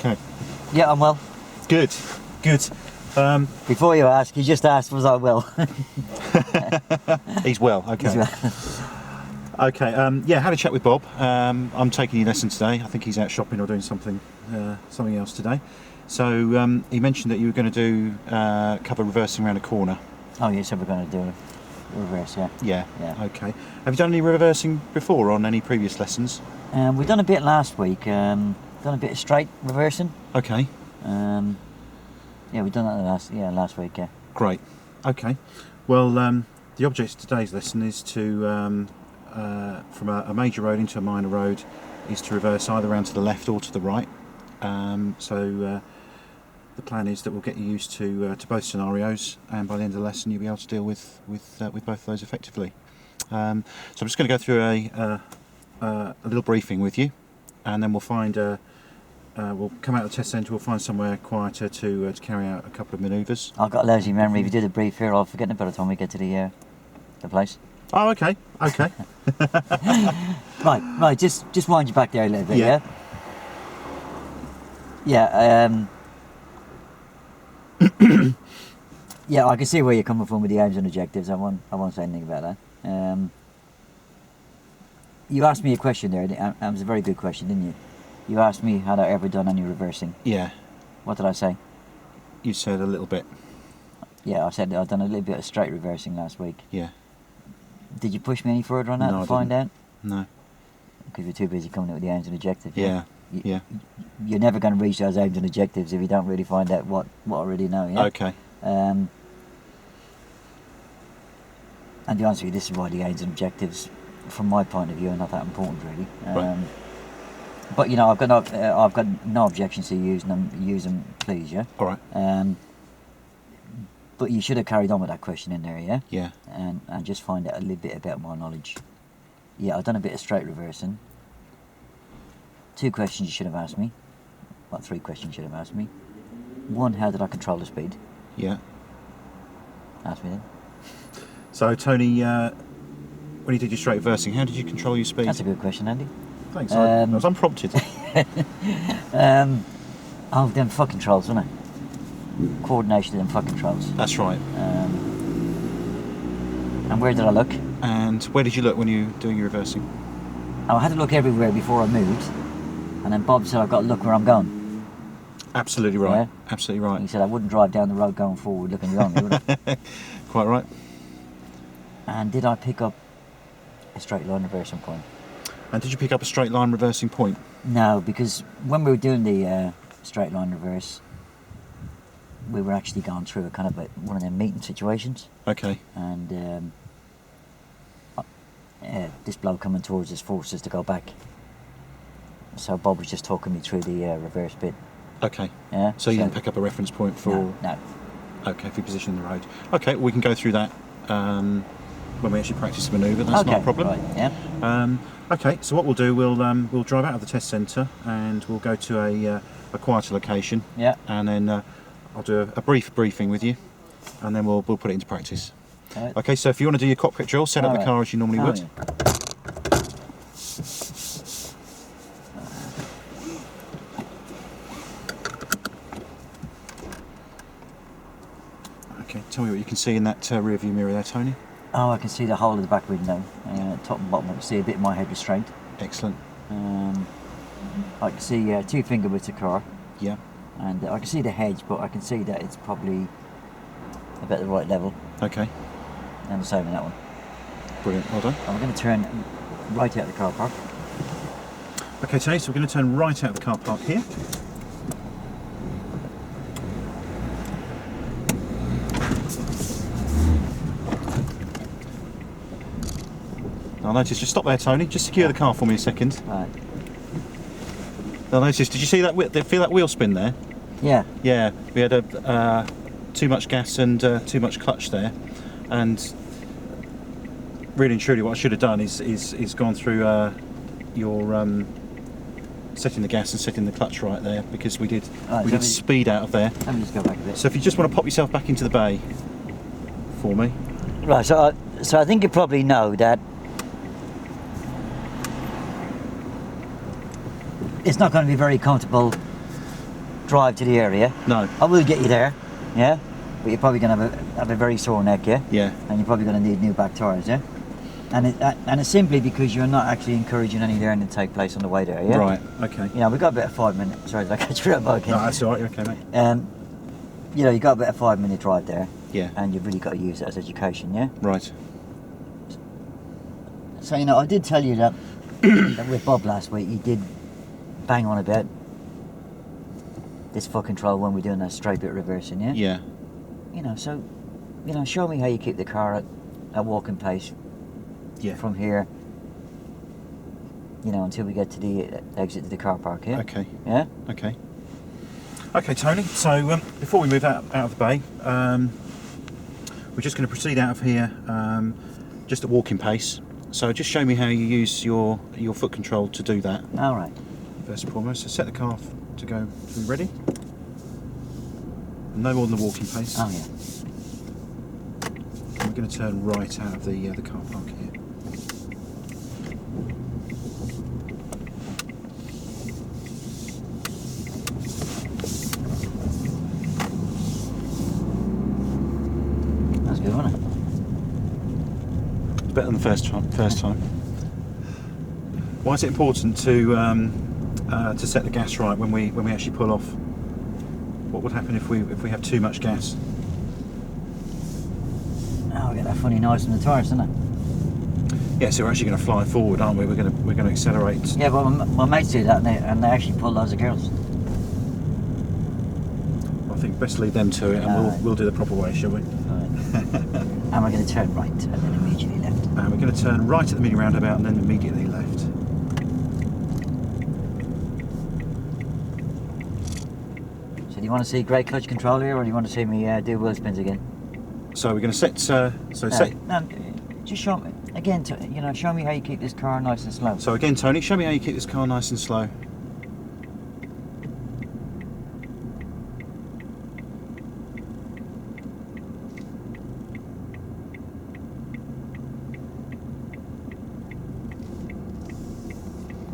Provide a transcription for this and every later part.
okay? Yeah, I'm well. Good. Before you ask, you just asked, was I well? He's well, okay. He's well. Okay, yeah, had a chat with Bob. I'm taking your lesson today. I think he's out shopping or doing something else today. So he mentioned that you were going to do cover reversing around a corner. Oh, yeah, so we're going to do a reverse, yeah. Yeah, okay. Have you done any reversing before on any previous lessons? We've done a bit last week. Done a bit of straight reversing. Okay. Yeah, we've done that last week, yeah. Great. Okay. Well, the object of today's lesson is to, from a major road into a minor road, is to reverse either around to the left or to the right. So the plan is that we'll get you used to both scenarios, and by the end of the lesson you'll be able to deal with both of those effectively. So I'm just going to go through a little briefing with you, and then we'll find we'll come out of the test centre. We'll find somewhere quieter to carry out a couple of manoeuvres. I've got a lousy memory. If you do the brief here, I'll forget it by the time we get to the place. Oh, okay. Right. Just wind you back there a little bit, yeah. Yeah, I can see where you're coming from with the aims and objectives. I won't say anything about that. You asked me a question there. That was a very good question, didn't you? You asked me had I ever done any reversing. Yeah. What did I say? You said a little bit. Yeah, I said I'd done a little bit of straight reversing last week. Yeah. Did you push me any further on that No, to find out? No. Because you're too busy coming up with the aims and objectives. Yeah. You're never going to reach those aims and objectives if you don't really find out what I already know. Yeah. Okay. And to answer you, this is why the aims and objectives, from my point of view, are not that important really. Right. But you know, I've got no objections to using them. Use them, please. Yeah. All right. But you should have carried on with that question in there, yeah. Yeah. And just find out a little bit about my knowledge. Yeah, I've done a bit of straight reversing. 2 questions you should have asked me. Well, 3 questions you should have asked me. 1, how did I control the speed? Yeah. Ask me then. So Tony, when you did your straight reversing, how did you control your speed? That's a good question, Andy. Thanks. I was unprompted. Them fuck controls, wasn't it? Coordination of them fuck controls. That's right. And where did I look? And where did you look when you were doing your reversing? I had to look everywhere before I moved, and then Bob said I've got to look where I'm going. Absolutely right. Yeah? Absolutely right. He said I wouldn't drive down the road going forward looking behind me, would I? Quite right. And did I pick up a straight line reversing point? And did you pick up a straight line reversing point? No, because when we were doing the straight line reverse, we were actually going through a kind of one of them meeting situations. Okay. And this bloke coming towards us forced us to go back. So Bob was just talking me through the reverse bit. Okay. Yeah. So you didn't pick up a reference point for... No. Okay, for your position on the road. Okay, we can go through that when we actually practice the manoeuvre. That's not a problem. Right, yeah. Okay, so what we'll do, we'll drive out of the test centre and we'll go to a quieter location. Yeah. And then I'll do a brief briefing with you, and then we'll put it into practice. Right. Okay, so if you want to do your cockpit drill, set up the car as you normally would. Yeah. Okay, tell me what you can see in that rear view mirror there, Tony. Oh, I can see the whole of the back window, top and bottom. I can see a bit of my head restraint. Excellent. I can see 2 finger widths of car. Yeah. And I can see the hedge, but I can see that it's probably about the right level. Okay. And the same in that one. Brilliant, well done. And we're going to turn right out of the car park. Okay, Tony, so we're going to turn right out of the car park here. Now notice, just stop there, Tony. Just secure the car for me a second. Right. Now notice, did you see that? Feel that wheel spin there? Yeah. Yeah, we had too much gas and too much clutch there, and really and truly, what I should have done is gone through your setting the gas and setting the clutch right there, because we did speed out of there. Let me just go back a bit. So if you just want to pop yourself back into the bay for me. Right. So I think you probably know that it's not going to be very comfortable drive to the area. No. I will get you there, yeah? But you're probably going to have a very sore neck, yeah? Yeah. And you're probably going to need new back tyres, yeah? And it's simply because you're not actually encouraging any learning to take place on the way there, yeah? Right, okay. You know, we've got about 5 minutes. Sorry, did I catch you up again? No, that's alright, okay, mate. You know, you've got about a 5-minute drive there. Yeah. And you've really got to use it as education, yeah? Right. So, you know, I did tell you that, that with Bob last week, he did bang on about this foot control when we're doing that straight bit reversing, yeah? Yeah. You know, so, you know, show me how you keep the car at walking pace. Yeah. From here, you know, until we get to the exit to the car park, yeah? Okay. Yeah? Okay. Okay, Tony, so before we move out of the bay, we're just going to proceed out of here just at walking pace. So just show me how you use your foot control to do that. All right. First and foremost, so set the car to go to be ready. No more than the walking pace. Oh, yeah. And we're going to turn right out of the car park here. That's good, wasn't it? It's better than the first time. Why is it important to set the gas right when we actually pull off? What would happen if we have too much gas? Oh, we get that funny noise from the tyres, isn't it? Yeah, so we're actually going to fly forward, aren't we? We're going to accelerate. Yeah, but my mates do that, and they actually pull loads of girls. I think best leave them to it, and we'll do the proper way, shall we? And we're going to turn right, and then immediately left. And we're going to turn right at the mini roundabout, and then immediately left. So do you want to see great clutch control here, or do you want to see me do wheel spins again? So we're going to set. No, just show me again. You know, show me how you keep this car nice and slow. So again, Tony, show me how you keep this car nice and slow.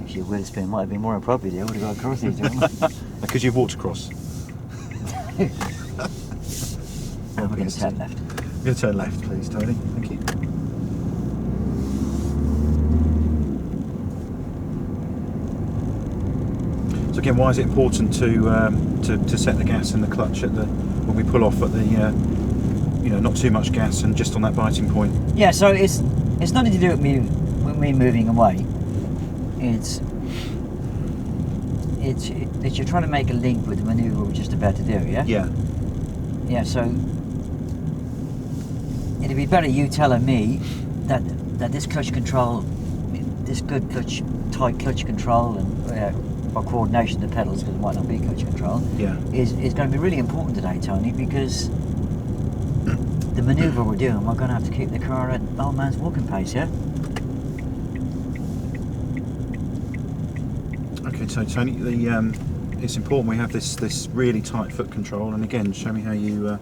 Actually, a wheel spin might have been more appropriate here. I would have got across these, wouldn't I? Because you've walked across. And we're going to turn left. We're going to turn left, please, Tony. Thank you. So again, why is it important to set the gas and the clutch at when we pull off at the not too much gas and just on that biting point? Yeah, so it's nothing to do with me moving away. It's you're trying to make a link with the manoeuvre we're just about to do, yeah? Yeah. Yeah, so it'd be better you telling me that this clutch control, this good tight clutch control and or coordination of the pedals, because it might not be clutch control, Yeah. is going to be really important today, Tony, because the manoeuvre we're doing, we're going to have to keep the car at old man's walking pace, yeah? Okay, so Tony, it's important we have this really tight foot control, and again, show me how you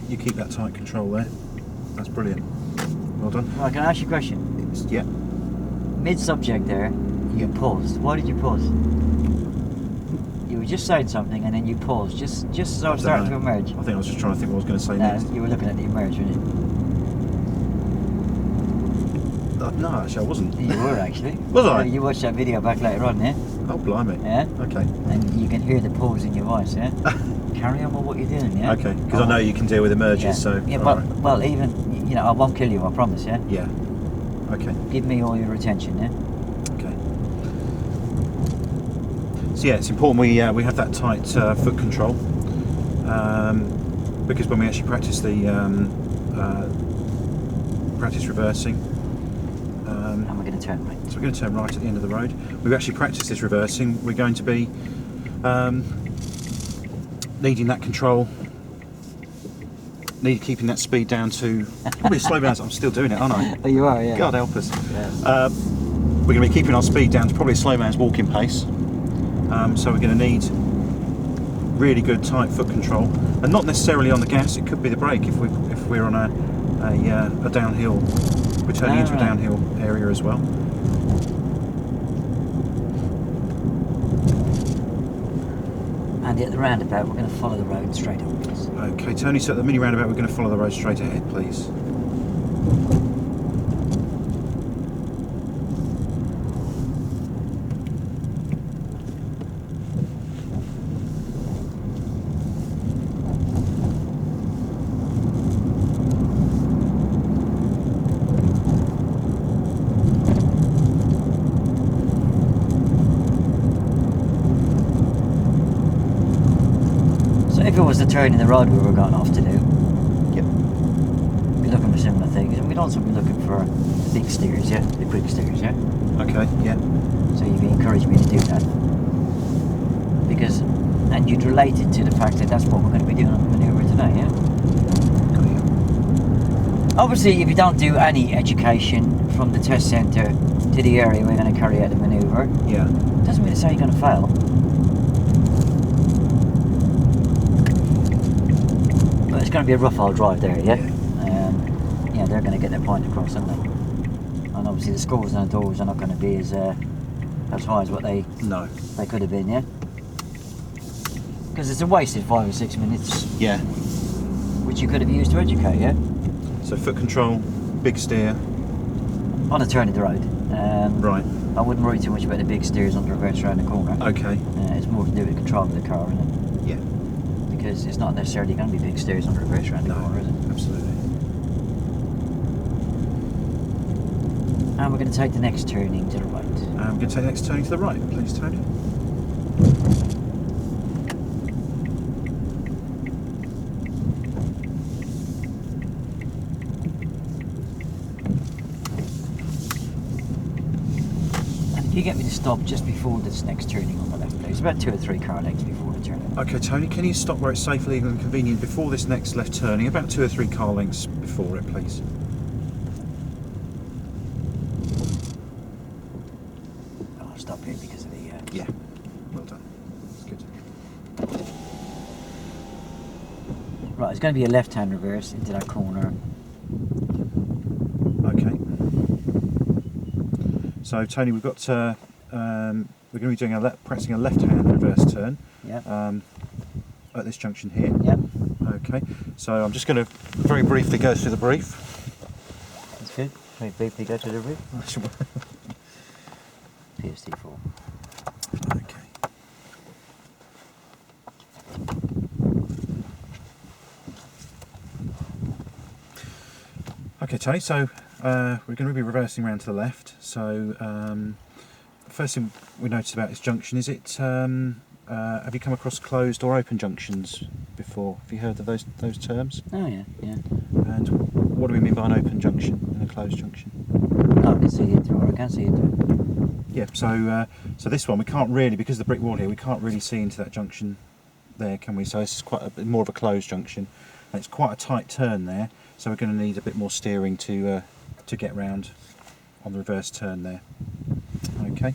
keep that tight control there. That's brilliant. Well done. Right, can I ask you a question? Yeah. Mid-subject there, you paused. Why did you pause? You were just saying something and then you paused, just as I was starting to emerge. I think I was just trying to think what I was going to say next. You were looking at the emerge, weren't you? No, actually I wasn't. You were actually. Was I? You watched that video back later on, yeah? Oh, blimey. Yeah? Okay. And you can hear the pause in your voice, yeah? Carry on with what you're doing, yeah? Okay, because I know you can deal with emerges, yeah. so... Yeah, all but, right. well, even, I won't kill you, I promise, yeah? Yeah. Okay. Give me all your attention, yeah? Okay. So yeah, it's important we have that tight foot control, because when we actually practice practice reversing, And we're going to turn right. so we're going to turn right at the end of the road. We've actually practiced this reversing. We're going to be needing that control, keeping that speed down to probably slow down. I'm still doing it, aren't I? Oh, you are, yeah. God help us. Yeah. We're going to be keeping our speed down to probably a slow man's walking pace. So we're going to need really good tight foot control, and not necessarily on the gas. It could be the brake if we're on a downhill. We're turning into a downhill area as well. Andy, at the roundabout, we're going to follow the road straight up, please. Okay, Tony, so at the mini roundabout we're going to follow the road straight ahead, please. If it was the turn in the road we were going off to do, Yep. we'd be looking for similar things, and we'd also be looking for the big steers, yeah, the quick steers, yeah. Okay, yeah. So you'd be encouraging me to do that because, and you'd relate it to the fact that that's what we're going to be doing on the manoeuvre today, yeah. Got you. Obviously, if you don't do any education from the test centre to the area we're going to carry out the manoeuvre, Yeah. doesn't mean to say you're going to fail. It's going to be a rough old drive there, yeah? Yeah, they're going to get their point across, aren't they? And obviously the scores and the doors are not going to be as high as what they could have been, yeah? Because it's a wasted 5 or 6 minutes, Yeah. which you could have used to educate, yeah? So foot control, big steer. On a turn of the road. Right. I wouldn't worry too much about the big steers on the reverse around the corner. Okay. It's more to do with control of the car, isn't it? Yeah. Because it's not necessarily going to be big steers on the reverse around the corner, is it? Absolutely. And we're going to take the next turning to the right. We're going to take the next turning to the right, please, Tony. And if you get me to stop just before this next turning on the left, please, about 2 or 3 car lengths before the turn. Okay, Tony, can you stop where it's safe, legal and convenient before this next left turning, about 2 or 3 car lengths before it, please? I'll stop here because of the... Yeah, well done. That's good. Right, it's going to be a left-hand reverse into that corner. Okay. So, Tony, we've got... we're going to be doing practicing a left-hand reverse turn. Yeah. At this junction here. Yep. Okay. So I'm just going to very briefly go through the brief. That's good. Very briefly go to the brief. PSD4. Okay. Okay, Tony, so we're going to be reversing around to the left. So first thing we noticed about this junction is it, have you come across closed or open junctions before? Have you heard of those terms? Oh yeah, yeah. And what do we mean by an open junction and a closed junction? Oh, I can see it through, or I can see it through. Yeah, so this one we can't really, because of the brick wall here, we can't really see into that junction there, can we? So this is quite a bit more of a closed junction, and it's quite a tight turn there, so we're going to need a bit more steering to get round on the reverse turn there. Okay.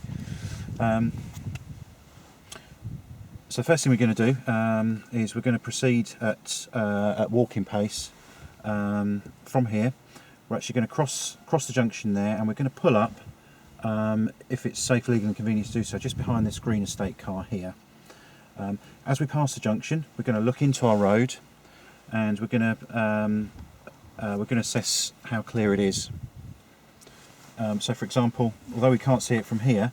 So the first thing we're going to do is we're going to proceed at walking pace from here. We're actually going to cross the junction there, and we're going to pull up, if it's safe, legal and convenient to do so, just behind this green estate car here. As we pass the junction, we're going to look into our road, and we're going to assess how clear it is. So for example, although we can't see it from here,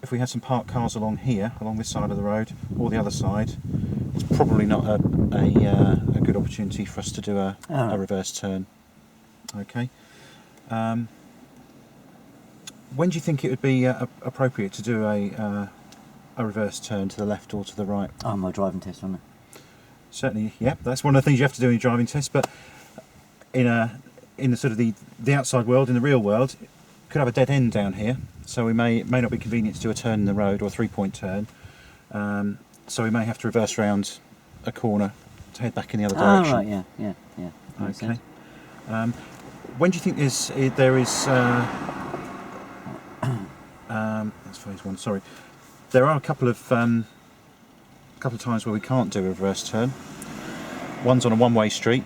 if we had some parked cars along here, along this side of the road, or the other side, it's probably not a good opportunity for us to do a reverse turn. Okay. When do you think it would be appropriate to do a reverse turn to the left or to the right? Oh, my driving test, wasn't it? Certainly, yeah. That's one of the things you have to do in your driving test. But in the sort of the outside world, in the real world, it could have a dead end down here. So it may not be convenient to do a turn in the road or a 3-point turn. So we may have to reverse round a corner to head back in the other direction. Oh, right, yeah. Okay. When do you think there is? That's phase one. Sorry, there are a couple of times where we can't do a reverse turn. One's on a one-way street.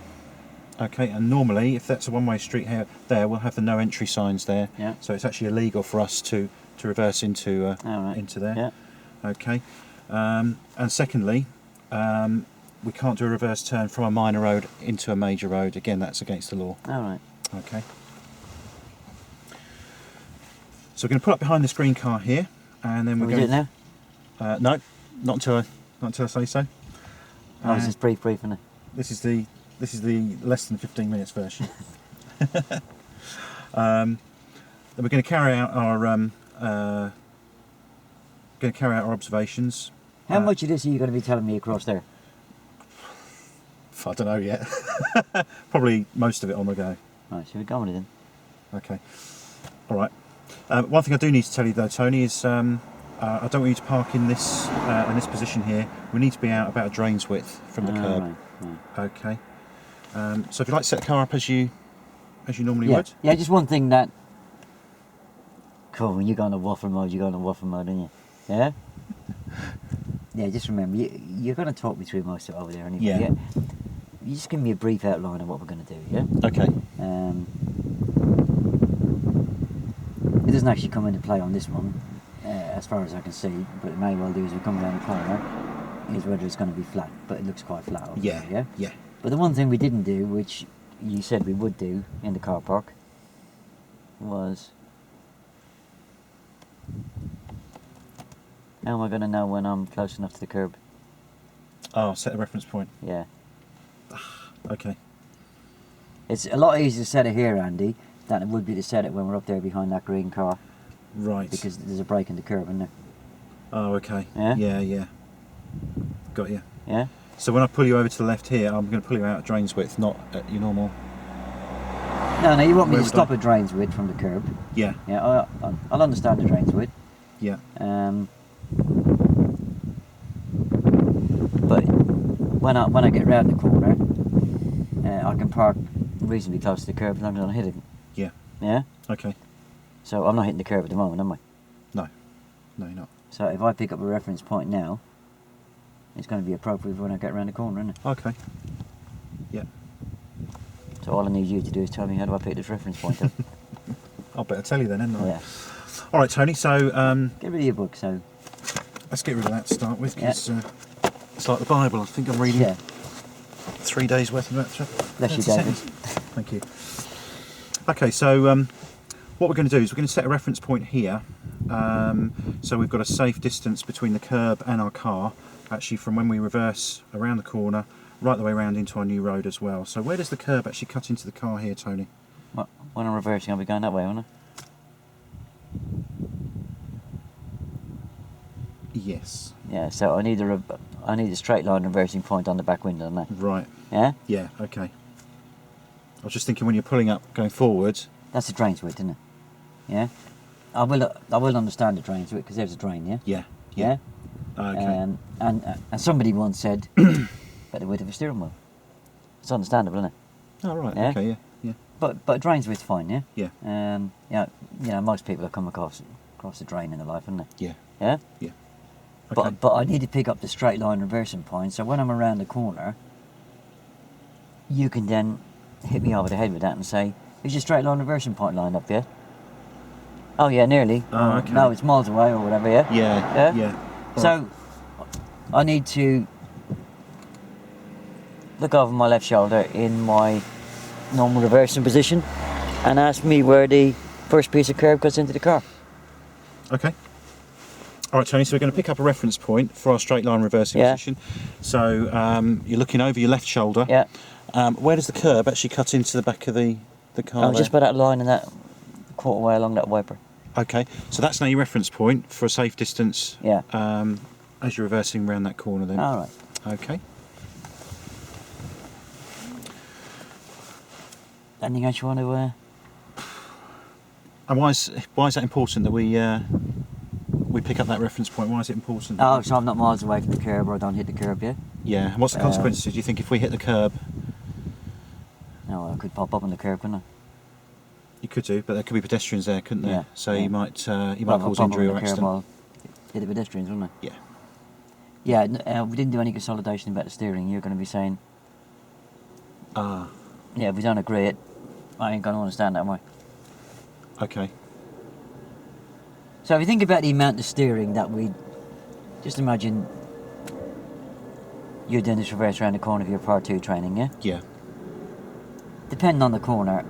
Okay, and normally, if that's a one-way street here, we'll have the no entry signs there. Yeah. So it's actually illegal for us to reverse into there. Yeah. Okay. And secondly, we can't do a reverse turn from a minor road into a major road. Again, that's against the law. All right. Okay. So we're going to pull up behind this green car here, and then Can we're we going. do it now? No, not until I say so. Oh, it's just brief, isn't it? This is the less than 15 minutes version. Then we're going to carry out our observations. How much of this are you going to be telling me across there? I don't know yet. Probably most of it on the go. Right, shall we go on it then? Okay. All right. One thing I do need to tell you though, Tony, is I don't want you to park in this position here. We need to be out about a drain's width from the curb. Right. Okay. So if you'd like to set the car up as you normally would. Yeah, just one thing that. Cool, when you go on the waffle mode, you go on the waffle mode, don't you? Yeah? Yeah, just remember, you're going to talk me through most of it over there anyway. Yeah. You just give me a brief outline of what we're going to do, yeah? Okay. It doesn't actually come into play on this one, as far as I can see, but it may well do as we come around the corner, is whether it's going to be flat, but it looks quite flat over Yeah. there, yeah? Yeah. But the one thing we didn't do, which you said we would do in the car park, was... How am I going to know when I'm close enough to the curb? Oh, set a reference point. Yeah. Okay. It's a lot easier to set it here, Andy, than it would be to set it when we're up there behind that green car, Right. because there's a break in the curb, isn't there? Oh, okay. Yeah? Yeah. Got you. Yeah? So when I pull you over to the left here, I'm going to pull you out at drain's width, not at your normal. No, you want me Where to would stop I- at drain's width from the curb. Yeah. Yeah, I'll understand the drain's width. Yeah. But when I get round the corner, I can park reasonably close to the curb as long as I'm hitting. Yeah. Yeah? Okay. So I'm not hitting the curb at the moment, am I? No, you're not. So if I pick up a reference point now, it's going to be appropriate for when I get round the corner, isn't it? Okay. Yeah. So all I need you to do is tell me how do I pick this reference point up. I'll better tell you then, hadn't I? Yeah. All right, Tony. So Get rid of your book, so... let's get rid of that to start with, because it's like the Bible. I think I'm reading Yeah. 3 days worth of that. Bless you, 30 David. seconds. Thank you. Okay, so what we're going to do is we're going to set a reference point here. So we've got a safe distance between the curb and our car, actually from when we reverse around the corner, right the way around into our new road as well. So where does the curb actually cut into the car here, Tony? Well, when I'm reversing, I'll be going that way, won't I? Yes. Yeah, so I need a straight line reversing point on the back window, don't I? Right. Yeah? Yeah, okay. I was just thinking when you're pulling up, going forward. That's the drain's width, isn't it? Yeah? I will understand the drain's width, because there's a drain, yeah? Yeah. Yeah? Okay. And somebody once said, about the width of a steering wheel. It's understandable, isn't it? Oh, right. Yeah? Okay, yeah. But drain's width's fine, yeah? Yeah. Yeah, most people have come across the drain in their life, haven't they? Yeah. Yeah? Yeah. Okay. But I need to pick up the straight line reversing point, so when I'm around the corner, you can then hit me over the head with that and say, is your straight line reversing point lined up, yeah? Oh yeah, nearly. Oh, okay. No, it's miles away or whatever, yeah? Yeah. Yeah? Yeah. So, I need to look over my left shoulder in my normal reversing position and ask me where the first piece of curb goes into the car. Okay. All right, Tony, so we're going to pick up a reference point for our straight line reversing Yeah. position. So you're looking over your left shoulder. Yeah. Where does the curb actually cut into the back of the car Oh, there? just by that line and that quarter way along that wiper. Okay, so that's now your reference point for a safe distance Yeah. as you're reversing around that corner then. All right. Okay. Anything else you want to... And why is that important that we pick up that reference point? Why is it important? Oh, so I'm not miles away from the curb or I don't hit the curb, yeah? Yeah, and what's the consequences? Do you think if we hit the curb? No, I could pop up on the curb, couldn't I? You could do, but there could be pedestrians there, couldn't there? Yeah, So yeah. you might Well, if I cause pop up injury on or the curb, accident. I'll hit the pedestrians, wouldn't I? Yeah. Yeah, we didn't do any consolidation about the steering. You're going to be saying, Ah, yeah, if we don't agree it, I ain't going to understand that, am I? okay. So if you think about the amount of steering that we... Just imagine you're doing this reverse around the corner of your Part 2 training, yeah? Yeah. Depending on the corner,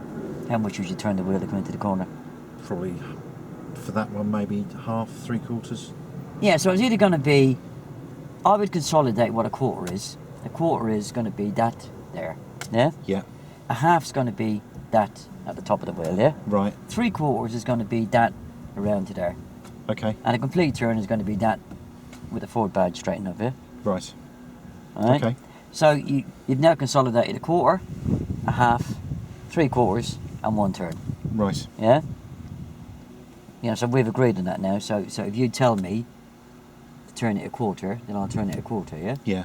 how much would you turn the wheel to come into the corner? Probably for that one, maybe half, 3/4. Yeah, so it's either going to be, I would consolidate what a quarter is. A quarter is going to be that there, yeah? Yeah. A half's going to be that at the top of the wheel, yeah? Right. 3/4 is going to be that around to there. Okay. And a complete turn is going to be that with the forward badge straightened up, yeah? Right. Alright? Okay. So you've now consolidated a quarter, a half, 3/4 and 1 turn. Right. Yeah? You know, so we've agreed on that now. So if you tell me to turn it a quarter, then I'll turn it a quarter, yeah? Yeah.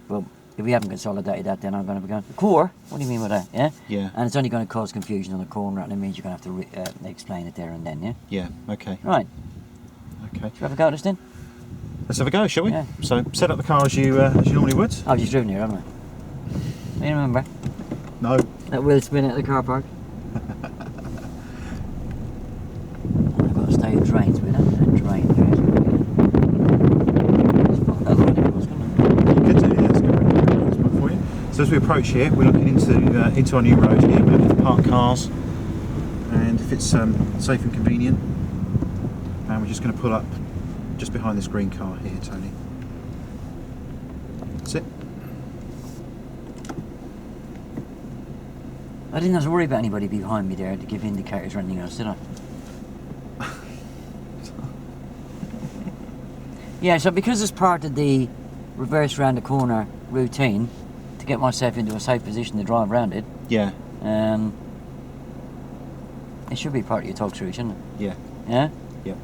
Well, if we haven't consolidated that, then I'm going to be going, a quarter? What do you mean by that, yeah? Yeah. And it's only going to cause confusion on the corner, and it means you're going to have to explain it there and then, yeah? Yeah. Okay. Right. Okay. Should we have a go at this then? Let's have a go, shall we? Yeah. So set up the car as you normally would. I've just driven here, haven't I? You remember? No. That wheel spin at the car park? I've got to stay in drains with it. Drain there. Just follow that line across, couldn't I? Good to yeah, that's good for you. So as we approach here, we're looking into our new road here. We're looking to park cars, and if it's safe and convenient, and we're just going to pull up just behind this green car here, Tony. That's it. I didn't have to worry about anybody behind me there to give indicators or anything else, did I? Yeah, so because it's part of the reverse round the corner routine to get myself into a safe position to drive around it, Yeah. it should be part of your talk through, shouldn't it? Yeah. Yeah? Yeah.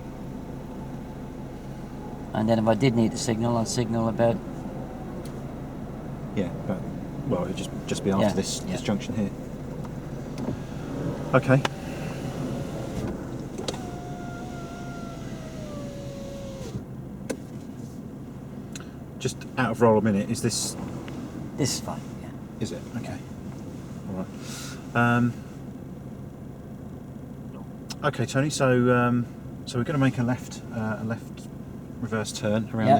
And then if I did need to signal, I'd signal about... Yeah. But well, it'll just be after Yeah, this yeah. junction here. Okay. Just out of roll a minute. Is this? This is fine, yeah. Is it? Okay. All right. Okay, Tony. So we're going to make a left reverse turn around Yeah.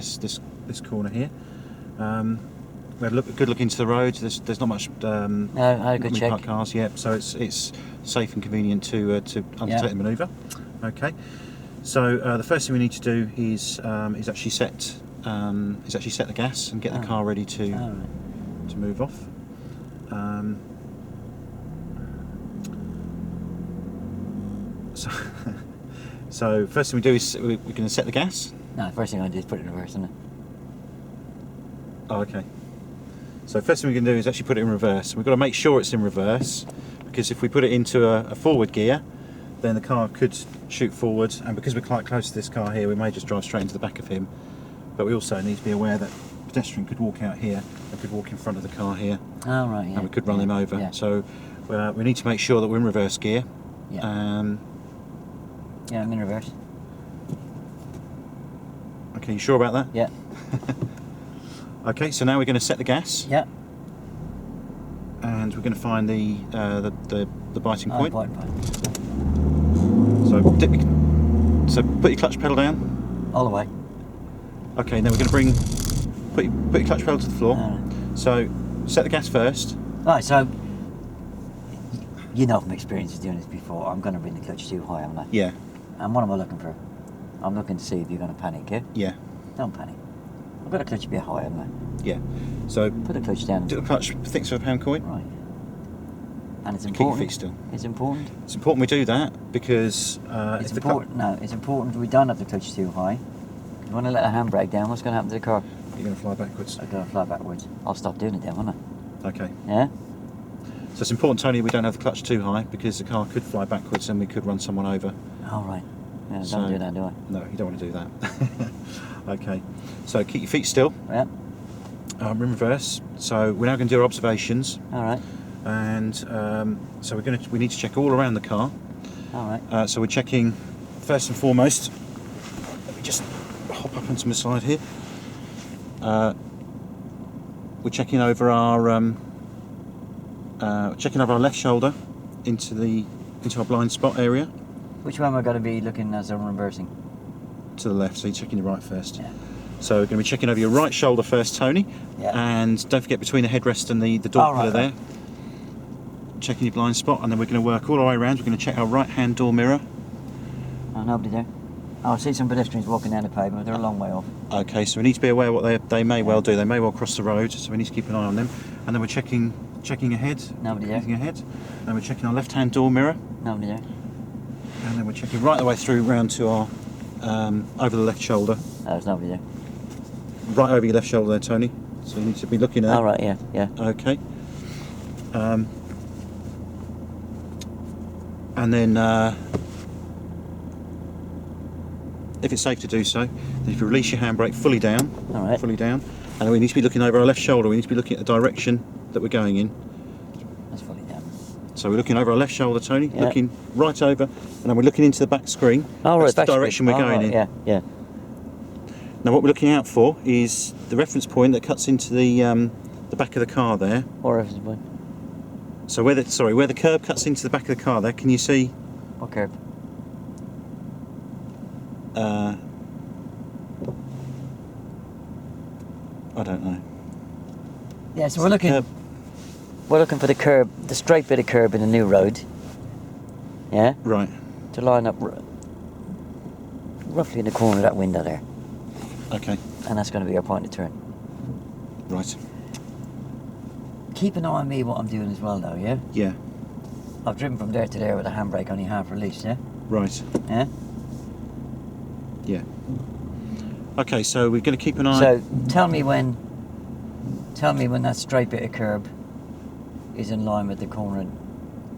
this corner here. We had a good look into the road. There's not much. No, I had a good check. Parked cars. Yeah. So it's safe and convenient to undertake the manoeuvre. Okay. So the first thing we need to do is actually set the gas and get the car ready to move off. So first thing we do is we're going to set the gas. No, the first thing I do is put it in reverse, isn't it? Oh, okay. So first thing we're going to do is actually put it in reverse. We've got to make sure it's in reverse, because if we put it into a forward gear, then the car could shoot forward, and because we're quite close to this car here, we may just drive straight into the back of him. But we also need to be aware that a pedestrian could walk out here, they could walk in front of the car here, Oh, right, yeah. and we could run him over. Yeah. So we need to make sure that we're in reverse gear. Yeah. Yeah, I'm in reverse. Okay, you sure about that? Yeah. Okay, so now we're going to set the gas, Yeah. and we're going to find the biting Oh, point. point. So put your clutch pedal down. All the way. Okay, then we're going to put your clutch pedal to the floor. Alright. So set the gas first. Right, so you know from experience of doing this before, I'm going to bring the clutch too high, am I? Yeah, And what am I looking for? I'm looking to see if you're going to panic, yeah? yeah, Don't panic. I've got the clutch a bit high, haven't I? yeah. So Put the clutch down. do the clutch thinks of a £1 coin. Right. And it's Keep your important. feet still. It's important. It's important we do that because It's if the important. No, it's important we don't have the clutch too high. If you want to let the handbrake down, what's going to happen to the car? you're going to fly backwards. I'm going to fly backwards. I'll stop doing it then, won't I? Okay. Yeah? So it's important, Tony, we don't have the clutch too high because the car could fly backwards and we could run someone over. All right. Yeah, So- don't do that, do I? No, you don't want to do that. Okay. So keep your feet still. Yeah. We're in reverse. So we're now going to do our observations, All right. and so we need to check all around the car. All right. So we're checking first and foremost. Let me just hop up onto my side here. We're checking over our left shoulder into our blind spot area. Which one am I going to be looking as I'm reversing? To the left. So you're checking your right first. Yeah. So we're going to be checking over your right shoulder first, Tony. Yeah. And don't forget between the headrest and the door Oh, pillar right, there. right. Checking your blind spot, and then we're going to work all the way around. We're going to check our right-hand door mirror. Oh, nobody there. Oh, I see some pedestrians walking down the pavement. They're a long way off. Okay, so we need to be aware what they may well do. They may well cross the road, so we need to keep an eye on them. And then we're checking ahead. Nobody there. Looking ahead. And we're checking our left-hand door mirror. Nobody there. And then we're checking right the way through round to our over the left shoulder. Oh, there's nobody there. Right over your left shoulder there, Tony. So you need to be looking at. Oh, right, yeah, yeah. Okay. And then, if it's safe to do so, then if you release your handbrake fully down, All right. fully down, and then we need to be looking over our left shoulder. We need to be looking at the direction that we're going in. That's fully down. So we're looking over our left shoulder, Tony, Yeah. looking right over, and then we're looking into the back screen. Oh, That's right, the direction we're going in. Yeah, yeah. Now, what we're looking out for is the reference point that cuts into the back of the car there. Or reference point. So where the curb cuts into the back of the car there, can you see? What curb? I don't know. Yeah, so we're looking. Curb. We're looking for the curb, the straight bit of curb in the new road. Yeah. Right. To line up roughly in the corner of that window there, Okay. and that's going to be our point of turn. Right. Keep an eye on me what I'm doing as well, though. Yeah. Yeah. I've driven from there to there with the handbrake only half released. Yeah. Right. Yeah. Yeah. Okay, so we're going to keep an eye. So tell me when that straight bit of curb is in line with the corner of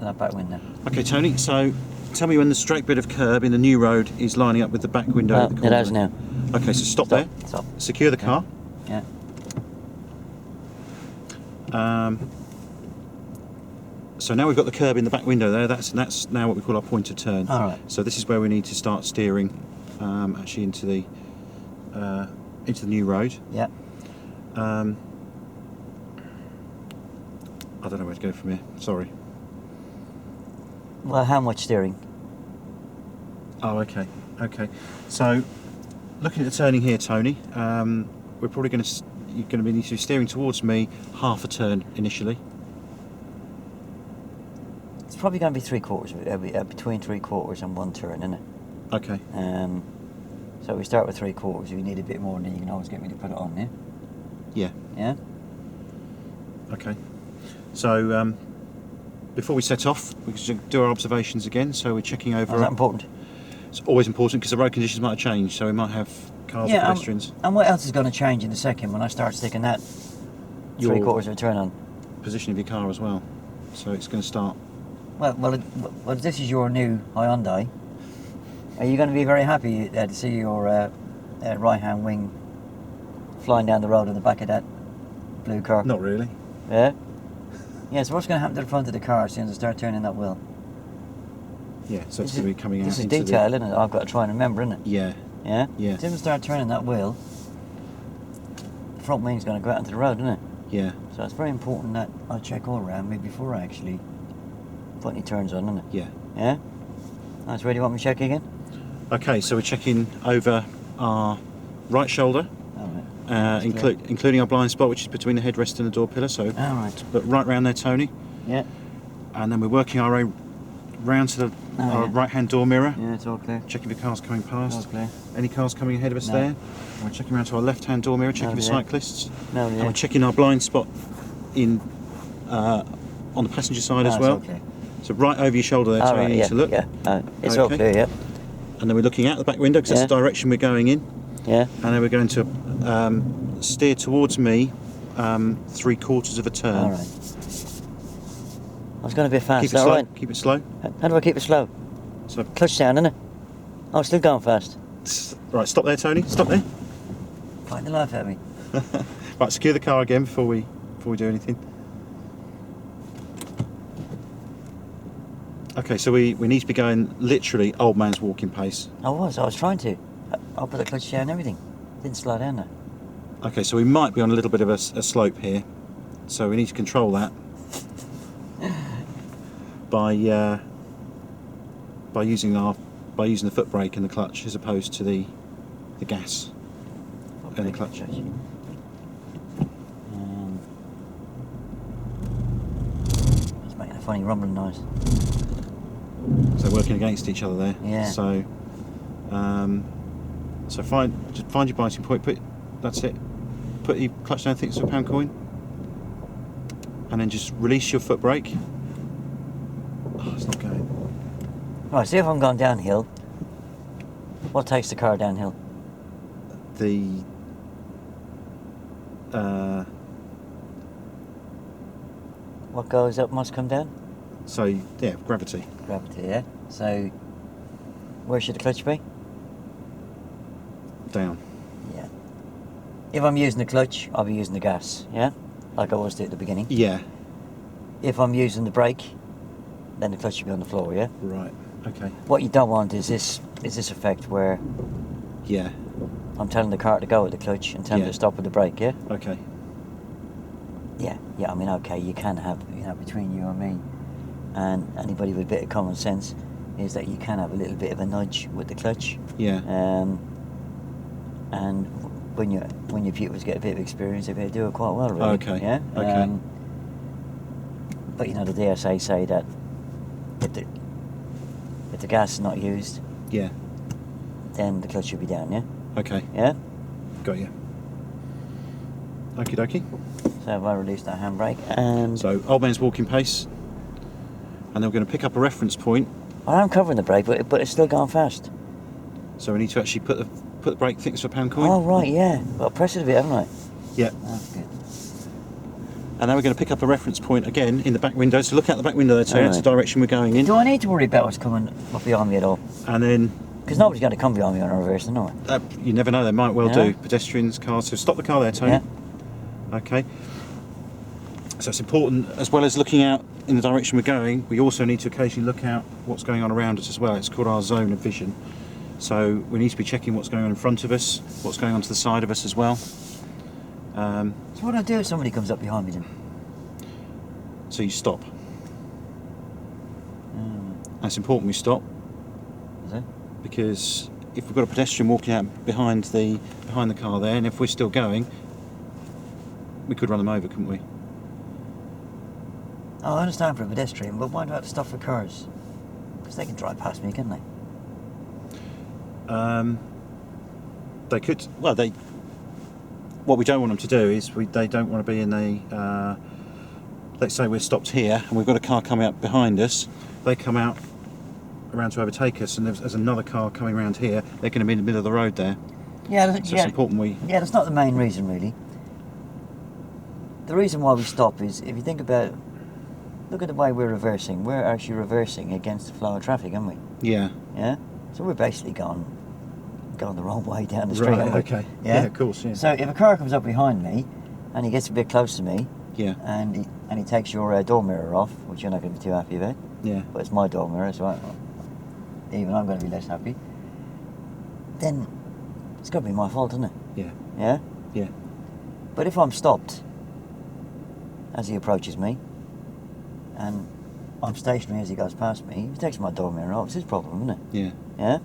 that back window. Okay, Tony. So tell me when the straight bit of curb in the new road is lining up with the back window. Well, at the it corner. has now. Okay, so stop there. Stop. Secure the car. Yeah. So now we've got the curb in the back window there. That's now what we call our point of turn. All right. So this is where we need to start steering, actually into the new road. Yeah. I don't know where to go from here. Sorry. Well, how much steering? Oh, okay. Okay. So looking at the turning here, Tony, we're probably you're going to need to be steering towards me half a turn initially. It's probably going to be 3/4, between 3/4 and 1 turn, isn't it? Okay. So we start with 3/4. If you need a bit more, then you can always get me to put it on there. Yeah. Yeah. Okay. So before we set off, we should do our observations again. So we're checking over. Is that important? It's always important because the road conditions might have changed, so we might have cars or pedestrians. And what else is going to change in a second when I start sticking that Your 3/4 of a turn on? position of your car as well. So it's going to start. Well, this is your new Hyundai. Are you going to be very happy to see your right-hand wing flying down the road on the back of that blue car? Not really. Yeah? Yeah, so what's going to happen to the front of the car as soon as I start turning that wheel? Yeah, so it's going to be coming out This is into detail, isn't it? I've got to try and remember, isn't it? Yeah, Yeah? yeah, As soon as I start turning that wheel, the front wing's going to go out into the road, isn't it? yeah, So it's very important that I check all around me before I actually put any turns on, isn't it? yeah. Yeah? That's where do you want me to check again? Okay, so we're checking over our right shoulder, All right. including our blind spot, which is between the headrest and the door pillar. So All right. look right round there, Tony. Yeah. And then we're working our way round to our yeah. right-hand door mirror, Yeah, it's all clear. checking for cars coming All past. clear. Any cars coming ahead of us No. there? And we're checking around to our left-hand door mirror, checking No, for yeah. cyclists. No, And yeah. we're checking our blind spot in on the passenger side as it's well. all clear. So right over your shoulder there, All so right, you need yeah, to look. yeah. It's all Okay. clear, yeah. And then we're looking out the back window because that's Yeah. the direction we're going in. Yeah. And then we're going to steer towards me 3/4 of a turn. All right. I was going to be fast. Keep it Is that slow. all right? Keep it slow. How do I keep it slow? So Clutch down, innit? Oh, it's still going fast. right, stop there, Tony. Stop there. Fight the life out of me. Right, secure the car again before we do anything. Okay, so we need to be going literally old man's walking pace. I was trying to. I'll put the clutch down and everything. Didn't slow down though. Okay, so we might be on a little bit of a slope here, so we need to control that by using the foot brake and the clutch as opposed to the gas. And the clutch. It's making a funny rumbling noise. So working against each other there. Yeah. So, so just find your biting point. That's it. Put your clutch down, think it's a pound coin, and then just release your foot brake. Oh, it's not going. Right. See if I'm going downhill. What takes the car downhill? What goes up must come down? So yeah, gravity. Gravity, yeah. So where should the clutch be? Down. Yeah. If I'm using the clutch, I'll be using the gas, yeah? Like I was at the beginning. Yeah. If I'm using the brake, then the clutch should be on the floor, yeah? Right. Okay. What you don't want is this effect where Yeah. I'm telling the car to go with the clutch and telling it to stop with the brake, yeah? Okay. Yeah, I mean, okay, you can have, between you and me and anybody with a bit of common sense, is that you can have a little bit of a nudge with the clutch. Yeah. And when your pupils get a bit of experience, they do it quite well, really. Okay. Yeah. Okay. But the DSA say that if the gas is not used, Yeah. then the clutch should be down. Yeah. Okay. Yeah. Got you. Okie dokie. So if I release that handbrake, and So old man's walking pace, and then we're going to pick up a reference point. I am covering the brake, but it's still going fast. So we need to actually put the brake thickness for a pound coin. Oh right, yeah. Got to press it a bit, haven't I? Yeah. That's good. And now we're going to pick up a reference point again in the back window. So look out the back window there, Tony. That's the direction we're going in. Do I need to worry about what's coming up behind me at all? And then Because nobody's going to come behind me on a reverse, no. you never know, they might well Yeah. do. Pedestrians, cars. So stop the car there, Tony. Yeah. Okay. So it's important, as well as looking out in the direction we're going, we also need to occasionally look out what's going on around us as well. It's called our zone of vision. So we need to be checking what's going on in front of us, what's going on to the side of us as well. So what do I do if somebody comes up behind me then? So you stop. And it's important we stop, Is it? because if we've got a pedestrian walking out behind the car there, and if we're still going, we could run them over, couldn't we? Oh, I understand for a pedestrian, but why about the stuff for cars? Because they can drive past me, can't they? They could. Well, they. What we don't want them to do is they don't want to be in a. Let's say we're stopped here and we've got a car coming up behind us. They come out around to overtake us, and there's another car coming around here. They're going to be in the middle of the road there. Yeah, So it's important we. Yeah, that's not the main reason, really. The reason why we stop is, if you think about it, look at the way we're reversing. We're actually reversing against the flow of traffic, aren't we? Yeah. Yeah? So we're basically going the wrong way down the street. Right. aren't we? Okay. Yeah? Of course. Yeah. So if a car comes up behind me and he gets a bit close to me Yeah. and he takes your door mirror off, which you're not going to be too happy about, Yeah. but it's my door mirror, so even I'm going to be less happy, then it's got to be my fault, isn't it? Yeah. Yeah? Yeah. But if I'm stopped as he approaches me and I'm stationary as he goes past me, if he takes my door mirror off, it's his problem, isn't it? Yeah. Yeah?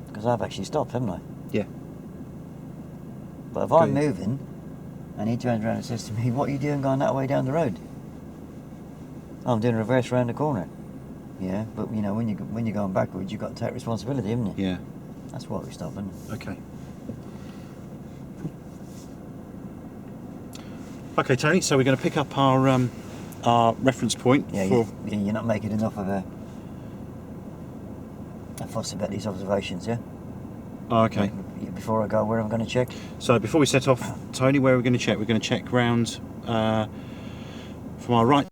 Because I've actually stopped, haven't I? Yeah. But if I'm Good. moving and he turns around and says to me, "What are you doing going that way down the road?" "I'm doing reverse round the corner." Yeah, but when you're going backwards, you've got to take responsibility, haven't you? Yeah. That's why we stop, isn't it? Okay. Okay, Tony. So we're going to pick up our reference point Yeah, for. you're not making enough of a fuss about these observations, yeah? Oh, okay. Before I go, where am I going to check? So before we set off, Tony, where are we going to check? We're going to check round from our right